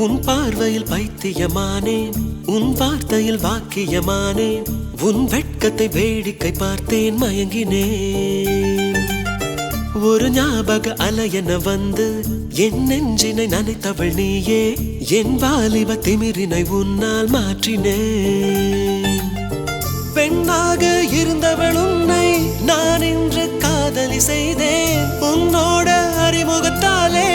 உன் பார்வையில் பைத்தியமானேன், உன் வார்த்தையில் வாக்கியமானேன், உன் வெட்கத்தை வேடிக்கை பார்த்தேன் மயங்கினேன். ஒரு ஞாபக அலையென வந்து என் நெஞ்சினை நனைத்தவள் நீயே, என் வாலிப திமிரினை உன்னால் மாற்றினேன். பெண்ணாக இருந்தவள் உன்னை நான் இன்று காதலி செய்தேன், உன்னோட அறிமுகத்தாலே